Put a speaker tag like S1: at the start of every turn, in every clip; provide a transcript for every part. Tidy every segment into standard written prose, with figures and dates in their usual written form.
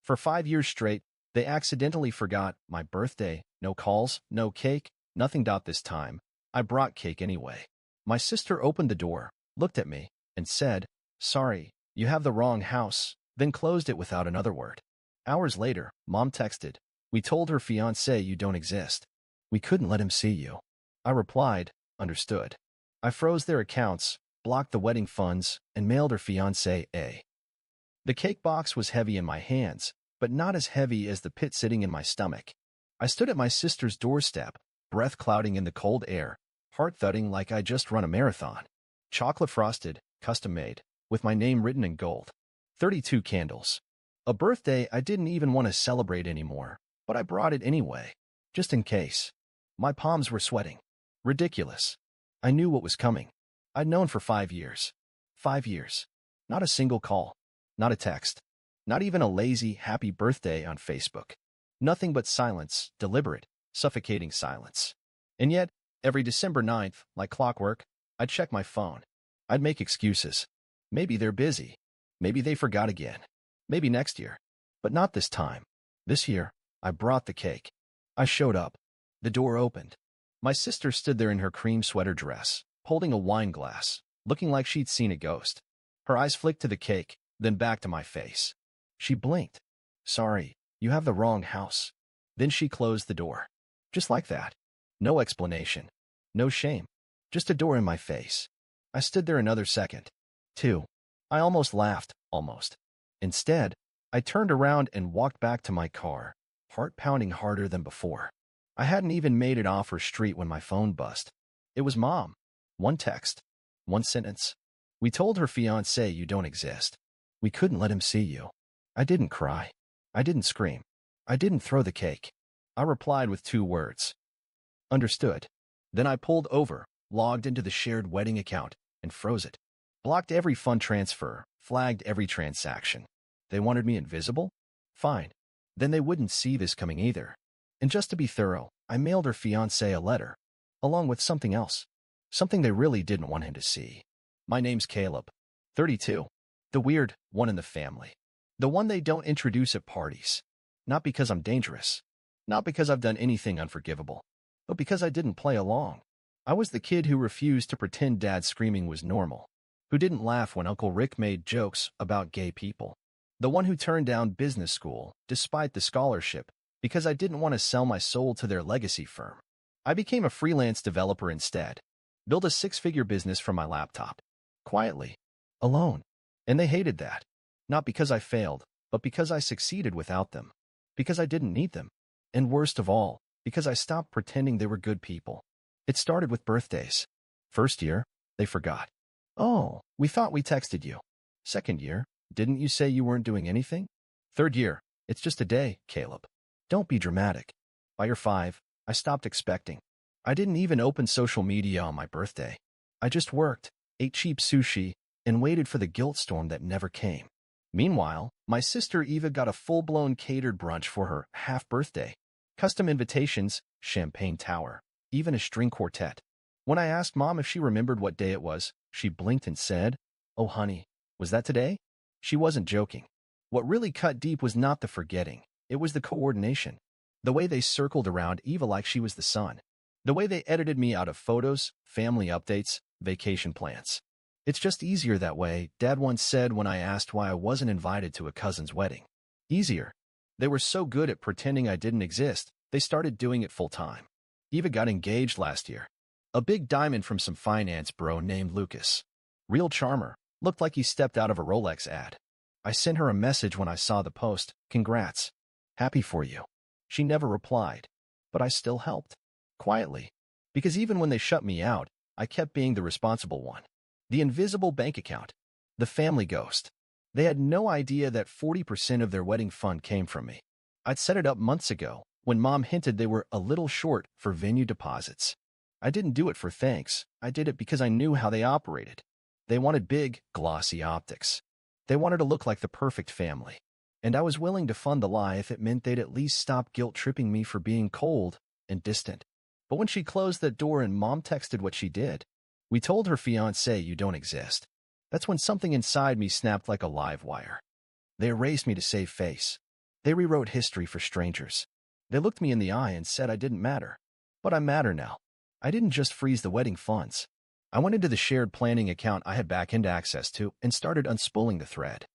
S1: For 5 years straight, they accidentally forgot my birthday. No calls, no cake, nothing. This time, I brought cake anyway. My sister opened the door, looked at me, and said, "Sorry, you have the wrong house," then closed it without another word. Hours later, Mom texted, "We told her fiancé you don't exist. We couldn't let him see you." I replied, "Understood." I froze their accounts, blocked the wedding funds, and mailed her fiancé a. The cake box was heavy in my hands, but not as heavy as the pit sitting in my stomach. I stood at my sister's doorstep, breath clouding in the cold air, heart thudding like I just run a marathon. Chocolate frosted, custom made, with my name written in gold. 32 candles. A birthday I didn't even want to celebrate anymore, but I brought it anyway, just in case. My palms were sweating. Ridiculous. I knew what was coming. I'd known for 5 years. 5 years. Not a single call. Not a text. Not even a lazy happy birthday on Facebook. Nothing but silence, deliberate, suffocating silence. And yet, every December 9th, like clockwork, I'd check my phone. I'd make excuses. Maybe they're busy. Maybe they forgot again. Maybe next year. But not this time. This year, I brought the cake. I showed up. The door opened. My sister stood there in her cream sweater dress, holding a wine glass, looking like she'd seen a ghost. Her eyes flicked to the cake, then back to my face. She blinked. "Sorry, you have the wrong house." Then she closed the door. Just like that. No explanation. No shame. Just a door in my face. I stood there another second. 2. I almost laughed, almost. Instead, I turned around and walked back to my car, heart pounding harder than before. I hadn't even made it off her street when my phone buzzed. It was Mom. One text. One sentence. "We told her fiancé you don't exist. We couldn't let him see you." I didn't cry. I didn't scream. I didn't throw the cake. I replied with 2 words. "Understood." Then I pulled over, logged into the shared wedding account, and froze it. Blocked every fund transfer, flagged every transaction. They wanted me invisible? Fine. Then they wouldn't see this coming either. And just to be thorough, I mailed her fiancé a letter, along with something else. Something they really didn't want him to see. My name's Caleb. 32. The weird one in the family. The one they don't introduce at parties. Not because I'm dangerous. Not because I've done anything unforgivable. But because I didn't play along. I was the kid who refused to pretend Dad screaming was normal. Who didn't laugh when Uncle Rick made jokes about gay people. The one who turned down business school, despite the scholarship, because I didn't want to sell my soul to their legacy firm. I became a freelance developer instead. Built a 6-figure business from my laptop. Quietly. Alone. And they hated that. Not because I failed, but because I succeeded without them. Because I didn't need them. And worst of all, because I stopped pretending they were good people. It started with birthdays. First year, they forgot. "Oh, we thought we texted you." Second year, "Didn't you say you weren't doing anything?" Third year, "It's just a day, Caleb. Don't be dramatic." By year 5, I stopped expecting. I didn't even open social media on my birthday. I just worked, ate cheap sushi, and waited for the guilt storm that never came. Meanwhile, my sister Eva got a full-blown catered brunch for her half-birthday. Custom invitations, champagne tower, even a string quartet. When I asked Mom if she remembered what day it was, she blinked and said, "Oh honey, was that today?" She wasn't joking. What really cut deep was not the forgetting. It was the coordination. The way they circled around Eva like she was the sun. The way they edited me out of photos, family updates, vacation plans. "It's just easier that way," Dad once said when I asked why I wasn't invited to a cousin's wedding. Easier. They were so good at pretending I didn't exist, they started doing it full-time. Eva got engaged last year. A big diamond from some finance bro named Lucas. Real charmer. Looked like he stepped out of a Rolex ad. I sent her a message when I saw the post. "Congrats. Happy for you." She never replied. But I still helped. Quietly. Because even when they shut me out, I kept being the responsible one. The invisible bank account. The family ghost. They had no idea that 40% of their wedding fund came from me. I'd set it up months ago, when Mom hinted they were a little short for venue deposits. I didn't do it for thanks. I did it because I knew how they operated. They wanted big, glossy optics. They wanted to look like the perfect family. And I was willing to fund the lie if it meant they'd at least stop guilt-tripping me for being cold and distant. But when she closed that door and Mom texted what she did, "We told her fiancé you don't exist." That's when something inside me snapped like a live wire. They erased me to save face. They rewrote history for strangers. They looked me in the eye and said I didn't matter. But I matter now. I didn't just freeze the wedding funds. I went into the shared planning account I had back-end access to and started unspooling the thread.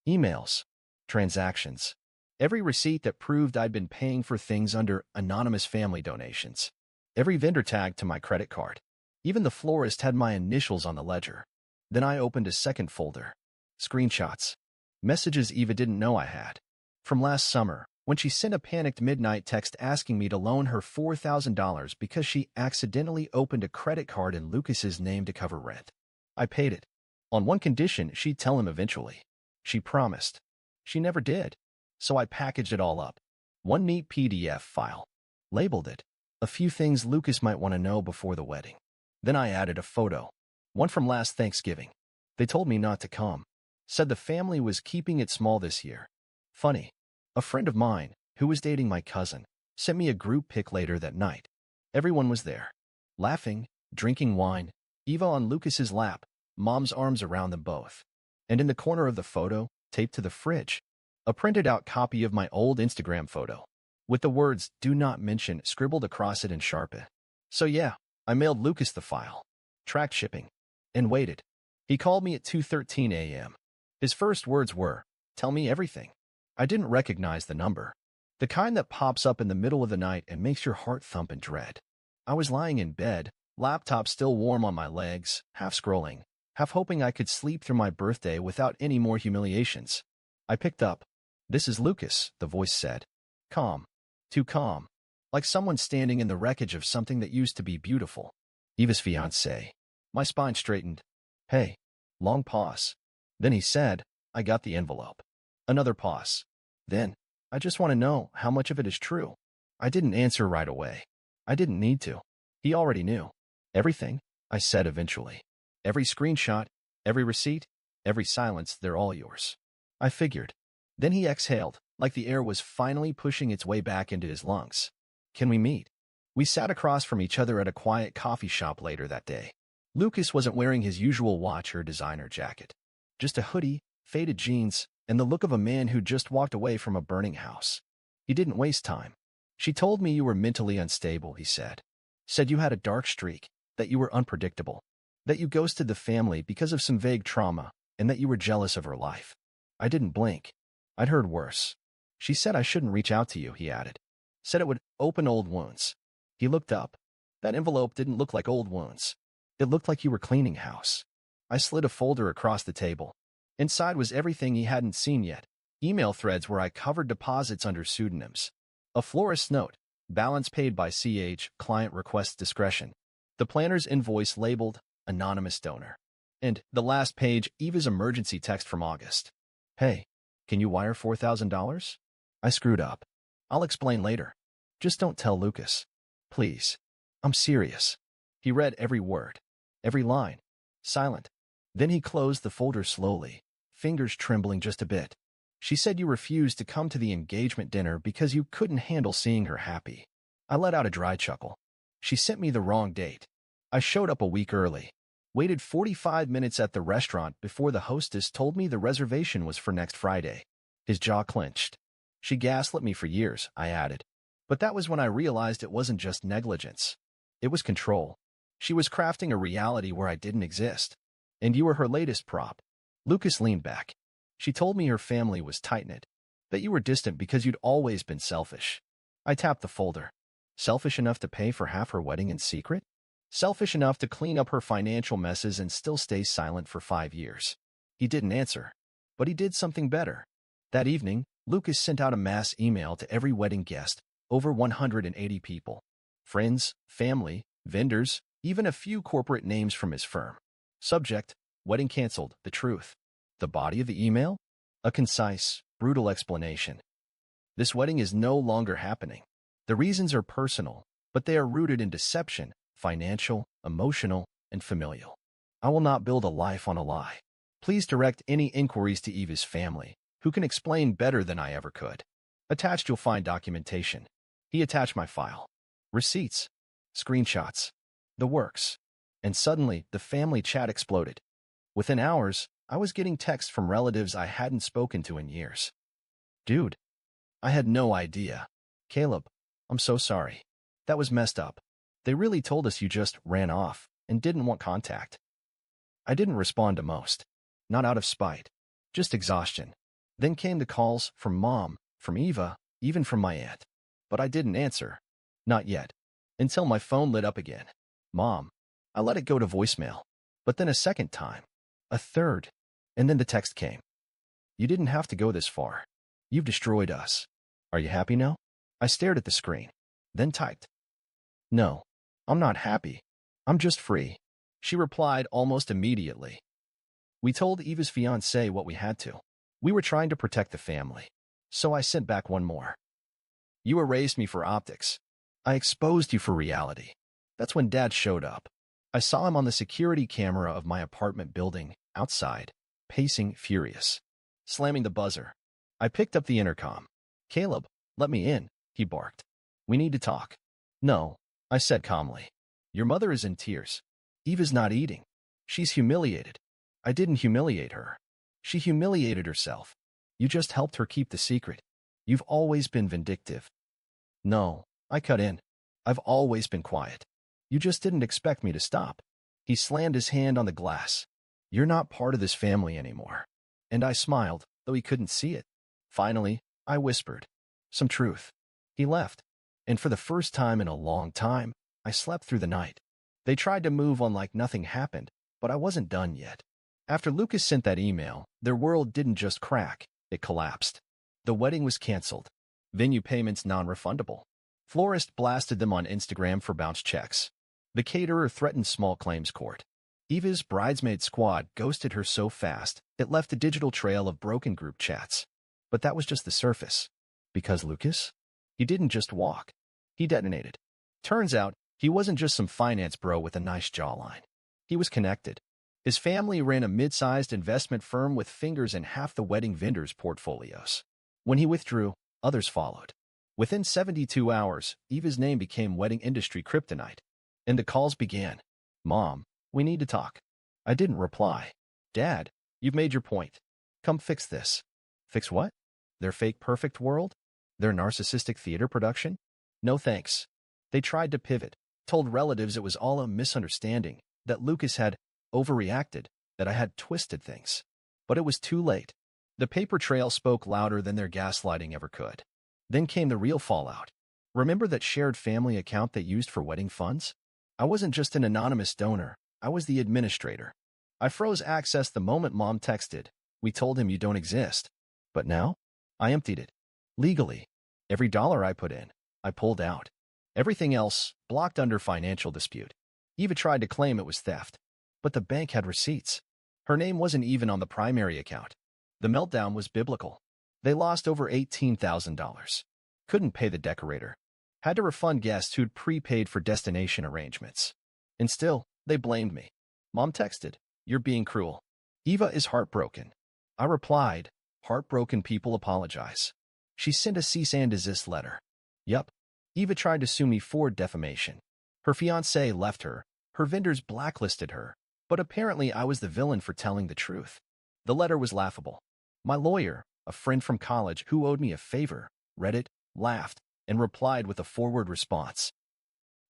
S1: Emails. Transactions. Every receipt that proved I'd been paying for things under anonymous family donations. Every vendor tag to my credit card. Even the florist had my initials on the ledger. Then I opened a second folder. Screenshots. Messages Eva didn't know I had. From last summer, when she sent a panicked midnight text asking me to loan her $4,000 because she accidentally opened a credit card in Lucas's name to cover rent. I paid it. On one condition, she'd tell him eventually. She promised. She never did. So I packaged it all up. One neat PDF file. Labeled it. A few things Lucas might want to know before the wedding. Then I added a photo. One from last Thanksgiving. They told me not to come. Said the family was keeping it small this year. Funny. A friend of mine, who was dating my cousin, sent me a group pic later that night. Everyone was there. Laughing, drinking wine, Eva on Lucas's lap, Mom's arms around them both. And in the corner of the photo, taped to the fridge, a printed-out copy of my old Instagram photo, with the words, "Do not mention," scribbled across it in Sharpie. So yeah, I mailed Lucas the file. Tracked shipping. And waited. He called me at 2:13 a.m. His first words were, "Tell me everything." I didn't recognize the number. The kind that pops up in the middle of the night and makes your heart thump in dread. I was lying in bed, laptop still warm on my legs, half scrolling, half hoping I could sleep through my birthday without any more humiliations. I picked up. "This is Lucas," the voice said. Calm. Too calm. Like someone standing in the wreckage of something that used to be beautiful. Eva's fiancé. My spine straightened. "Hey." Long pause. Then he said, "I got the envelope." Another pause. Then, "I just want to know how much of it is true." I didn't answer right away. I didn't need to. He already knew. "Everything," I said eventually. "Every screenshot, every receipt, every silence, they're all yours." I figured. Then he exhaled, like the air was finally pushing its way back into his lungs. "Can we meet?" We sat across from each other at a quiet coffee shop later that day. Lucas wasn't wearing his usual watch or designer jacket. Just a hoodie, faded jeans, and the look of a man who just walked away from a burning house. He didn't waste time. "She told me you were mentally unstable," he said. "Said you had a dark streak, that you were unpredictable, that you ghosted the family because of some vague trauma, and that you were jealous of her life." I didn't blink. I'd heard worse. "She said I shouldn't reach out to you," he added. "Said it would open old wounds." He looked up. "That envelope didn't look like old wounds. It looked like you were cleaning house." I slid a folder across the table. Inside was everything he hadn't seen yet. Email threads where I covered deposits under pseudonyms. A florist's note, balance paid by CH, client requests discretion. The planner's invoice labeled, anonymous donor. And the last page, Eva's emergency text from August. "Hey, can you wire $4,000? I screwed up. I'll explain later. Just don't tell Lucas. Please. I'm serious." He read every word, every line. Silent. Then he closed the folder slowly, fingers trembling just a bit. "She said you refused to come to the engagement dinner because you couldn't handle seeing her happy." I let out a dry chuckle. "She sent me the wrong date. I showed up a week early. Waited 45 minutes at the restaurant before the hostess told me the reservation was for next Friday." His jaw clenched. "She gaslit me for years," I added. "But that was when I realized it wasn't just negligence. It was control. She was crafting a reality where I didn't exist. And you were her latest prop." Lucas leaned back. "She told me her family was tight-knit, that you were distant because you'd always been selfish." I tapped the folder. Selfish enough to pay for half her wedding in secret? Selfish enough to clean up her financial messes and still stay silent for 5 years. He didn't answer. But he did something better. That evening, Lucas sent out a mass email to every wedding guest, over 180 people. Friends, family, vendors, even a few corporate names from his firm. Subject, wedding canceled, the truth. The body of the email? A concise, brutal explanation. This wedding is no longer happening. The reasons are personal, but they are rooted in deception, financial, emotional, and familial. I will not build a life on a lie. Please direct any inquiries to Eva's family, who can explain better than I ever could. Attached you'll find documentation. He attached my file. Receipts. Screenshots. The works. And suddenly, the family chat exploded. Within hours, I was getting texts from relatives I hadn't spoken to in years. "Dude, I had no idea. Caleb, I'm so sorry. That was messed up. They really told us you just ran off and didn't want contact. I didn't respond to most. Not out of spite. Just exhaustion. Then came the calls from Mom, from Eva, even from my aunt. But I didn't answer. Not yet. Until my phone lit up again. Mom. I let it go to voicemail. But then a second time. A third. And then the text came. You didn't have to go this far. You've destroyed us. Are you happy now? I stared at the screen. Then typed. No. I'm not happy. I'm just free. She replied almost immediately. We told Eva's fiancé what we had to. We were trying to protect the family. So I sent back one more. You erased me for optics. I exposed you for reality. That's when Dad showed up. I saw him on the security camera of my apartment building, outside, pacing furious. Slamming the buzzer. I picked up the intercom. Caleb, let me in, he barked. We need to talk. No, I said calmly. Your mother is in tears. Eva's not eating. She's humiliated. I didn't humiliate her. She humiliated herself. You just helped her keep the secret. You've always been vindictive. No, I cut in. I've always been quiet. You just didn't expect me to stop. He slammed his hand on the glass. You're not part of this family anymore. And I smiled, though he couldn't see it. Finally, I whispered. Some truth. He left. And for the first time in a long time, I slept through the night. They tried to move on like nothing happened, but I wasn't done yet. After Lucas sent that email, their world didn't just crack, it collapsed. The wedding was canceled. Venue payments non-refundable. Florist blasted them on Instagram for bounce checks. The caterer threatened small claims court. Eva's bridesmaid squad ghosted her so fast, it left a digital trail of broken group chats. But that was just the surface. Because Lucas? He didn't just walk. He detonated. Turns out, he wasn't just some finance bro with a nice jawline. He was connected. His family ran a mid-sized investment firm with fingers in half the wedding vendors' portfolios. When he withdrew, others followed. Within 72 hours, Eva's name became wedding industry kryptonite. And the calls began. Mom, we need to talk. I didn't reply. Dad, you've made your point. Come fix this. Fix what? Their fake perfect world? Their narcissistic theater production? No thanks. They tried to pivot, told relatives it was all a misunderstanding, that Lucas had overreacted, that I had twisted things. But it was too late. The paper trail spoke louder than their gaslighting ever could. Then came the real fallout. Remember that shared family account they used for wedding funds? I wasn't just an anonymous donor. I was the administrator. I froze access the moment Mom texted. We told him you don't exist. But now, I emptied it. Legally. Every dollar I put in, I pulled out. Everything else, blocked under financial dispute. Eva tried to claim it was theft. But the bank had receipts. Her name wasn't even on the primary account. The meltdown was biblical. They lost over $18,000. Couldn't pay the decorator. Had to refund guests who'd prepaid for destination arrangements. And still, they blamed me. Mom texted, "You're being cruel." Eva is heartbroken. I replied, "Heartbroken people apologize." She sent a cease and desist letter. Yup. Eva tried to sue me for defamation. Her fiancé left her. Her vendors blacklisted her. But apparently I was the villain for telling the truth. The letter was laughable. My lawyer, a friend from college who owed me a favor, read it, laughed, and replied with a forward response.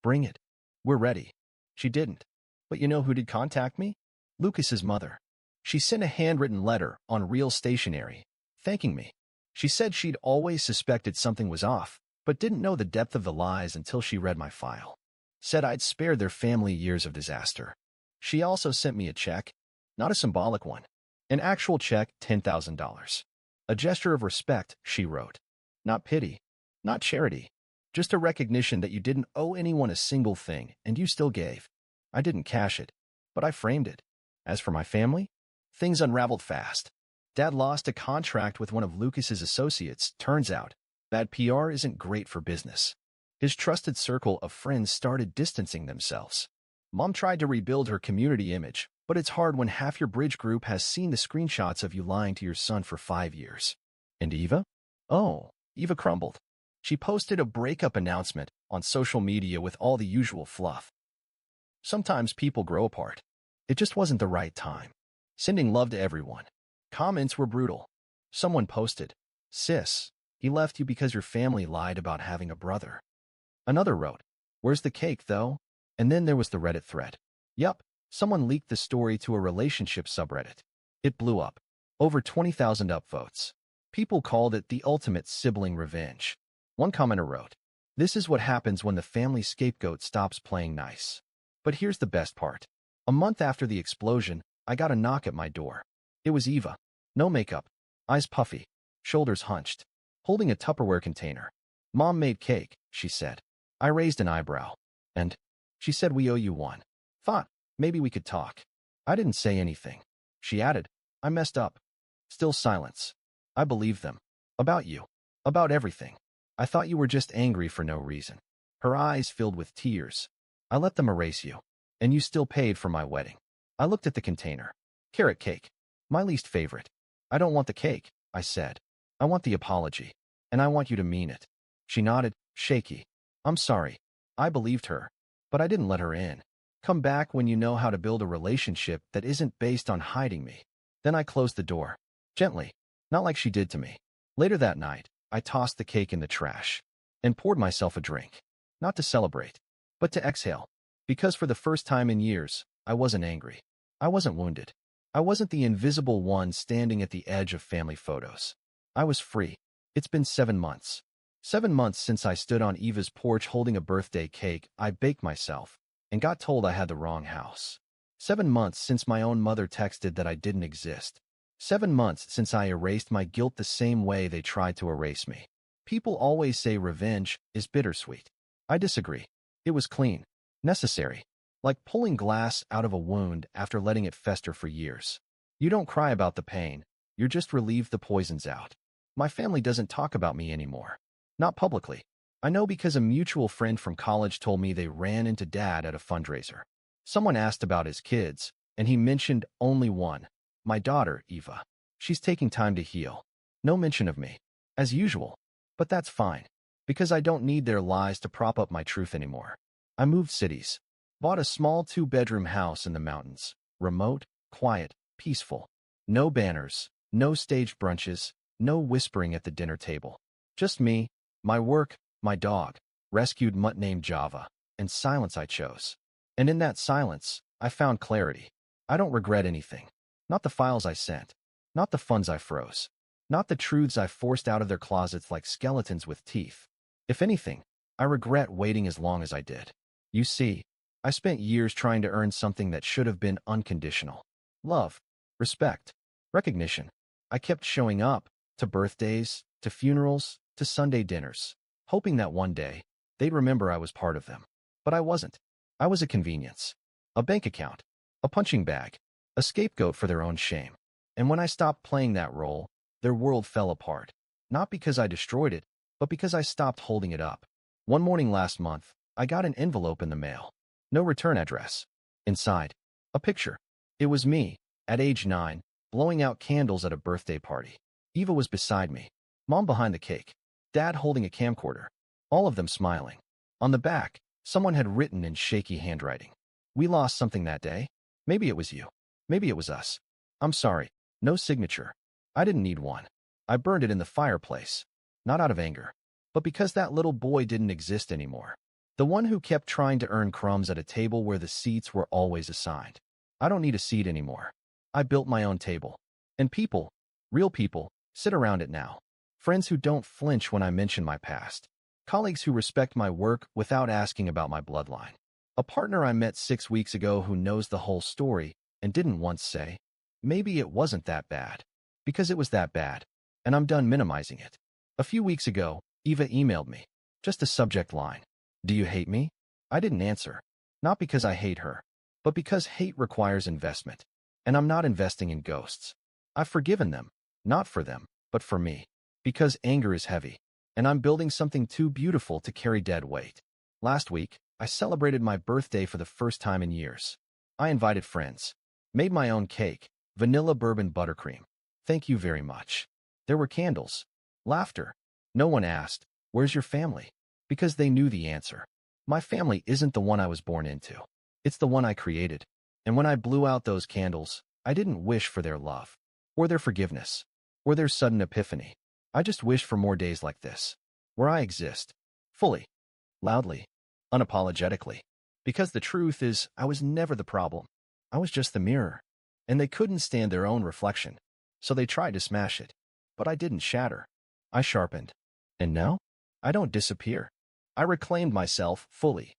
S1: Bring it. We're ready. She didn't. But you know who did contact me? Lucas's mother. She sent a handwritten letter on real stationery, thanking me. She said she'd always suspected something was off, but didn't know the depth of the lies until she read my file. Said I'd spared their family years of disaster. She also sent me a check, not a symbolic one, an actual check, $10,000. A gesture of respect, she wrote. Not pity, not charity, just a recognition that you didn't owe anyone a single thing and you still gave. I didn't cash it, but I framed it. As for my family, things unraveled fast. Dad lost a contract with one of Lucas's associates. Turns out, bad PR isn't great for business. His trusted circle of friends started distancing themselves. Mom tried to rebuild her community image, but it's hard when half your bridge group has seen the screenshots of you lying to your son for 5 years. And Eva? Oh, Eva crumbled. She posted a breakup announcement on social media with all the usual fluff. Sometimes people grow apart. It just wasn't the right time. Sending love to everyone. Comments were brutal. Someone posted, "Sis, He left you because your family lied about having a brother. Another wrote, "Where's the cake, though?" And then there was the Reddit thread. Yup, someone leaked the story to a relationship subreddit. It blew up. Over 20,000 upvotes. People called it the ultimate sibling revenge. One commenter wrote, "This is what happens when the family scapegoat stops playing nice." But here's the best part. A month after the explosion, I got a knock at my door. It was Eva. No makeup, eyes puffy, shoulders hunched, holding a Tupperware container. "Mom made cake," she said. I raised an eyebrow. "And?" She said, "We owe you one. Thought, maybe we could talk." I didn't say anything. She added, "I messed up." Still silence. I believed them. "About you. About everything. I thought you were just angry for no reason." Her eyes filled with tears. "I let them erase you. And you still paid for my wedding." I looked at the container. Carrot cake. My least favorite. "I don't want the cake," I said. "I want the apology. And I want you to mean it." She nodded, shaky. "I'm sorry." I believed her. But I didn't let her in. Come back when you know how to build a relationship that isn't based on hiding me. Then I closed the door. Gently. Not like she did to me. Later that night, I tossed the cake in the trash. And poured myself a drink. Not to celebrate, but to exhale. Because for the first time in years, I wasn't angry. I wasn't wounded. I wasn't the invisible one standing at the edge of family photos. I was free. It's been 7 months. 7 months since I stood on Eva's porch holding a birthday cake I baked myself and got told I had the wrong house. 7 months since my own mother texted that I didn't exist. 7 months since I erased my guilt the same way they tried to erase me. People always say revenge is bittersweet. I disagree. It was clean. Necessary. Like pulling glass out of a wound after letting it fester for years. You don't cry about the pain. You're just relieved the poison's out. My family doesn't talk about me anymore. Not publicly. I know because a mutual friend from college told me they ran into Dad at a fundraiser. Someone asked about his kids, and he mentioned only one. My daughter, Eva. She's taking time to heal. No mention of me. As usual. But that's fine. Because I don't need their lies to prop up my truth anymore. I moved cities. Bought a small 2-bedroom house in the mountains. Remote, quiet, peaceful. No banners, no staged brunches, no whispering at the dinner table. Just me, my work, my dog, rescued mutt named Java, and silence I chose. And in that silence, I found clarity. I don't regret anything. Not the files I sent. Not the funds I froze. Not the truths I forced out of their closets like skeletons with teeth. If anything, I regret waiting as long as I did. You see, I spent years trying to earn something that should have been unconditional. Love, respect, recognition. I kept showing up, to birthdays, to funerals, to Sunday dinners, hoping that one day, they'd remember I was part of them. But I wasn't. I was a convenience. A bank account. A punching bag. A scapegoat for their own shame. And when I stopped playing that role, their world fell apart. Not because I destroyed it, but because I stopped holding it up. One morning last month, I got an envelope in the mail. No return address. Inside, a picture. It was me, at age 9, blowing out candles at a birthday party. Eva was beside me. Mom behind the cake. Dad holding a camcorder. All of them smiling. On the back, someone had written in shaky handwriting. "We lost something that day. Maybe it was you. Maybe it was us. I'm sorry. No signature. I didn't need one. I burned it in the fireplace. Not out of anger, but because that little boy didn't exist anymore. The one who kept trying to earn crumbs at a table where the seats were always assigned. I don't need a seat anymore. I built my own table. And people, real people, sit around it now. Friends who don't flinch when I mention my past. Colleagues who respect my work without asking about my bloodline. A partner I met 6 weeks ago who knows the whole story and didn't once say, maybe it wasn't that bad. Because it was that bad. And I'm done minimizing it. A few weeks ago, Eva emailed me. Just a subject line. "Do you hate me?" I didn't answer. Not because I hate her, but because hate requires investment. And I'm not investing in ghosts. I've forgiven them. Not for them, but for me. Because anger is heavy. And I'm building something too beautiful to carry dead weight. Last week, I celebrated my birthday for the first time in years. I invited friends. Made my own cake. Vanilla bourbon buttercream. Thank you very much. There were candles. Laughter. No one asked, "Where's your family?" Because they knew the answer. My family isn't the one I was born into. It's the one I created. And when I blew out those candles, I didn't wish for their love. Or their forgiveness. Or their sudden epiphany. I just wish for more days like this, where I exist, fully, loudly, unapologetically. Because the truth is, I was never the problem. I was just the mirror. And they couldn't stand their own reflection, so they tried to smash it. But I didn't shatter. I sharpened. And now? I don't disappear. I reclaimed myself fully.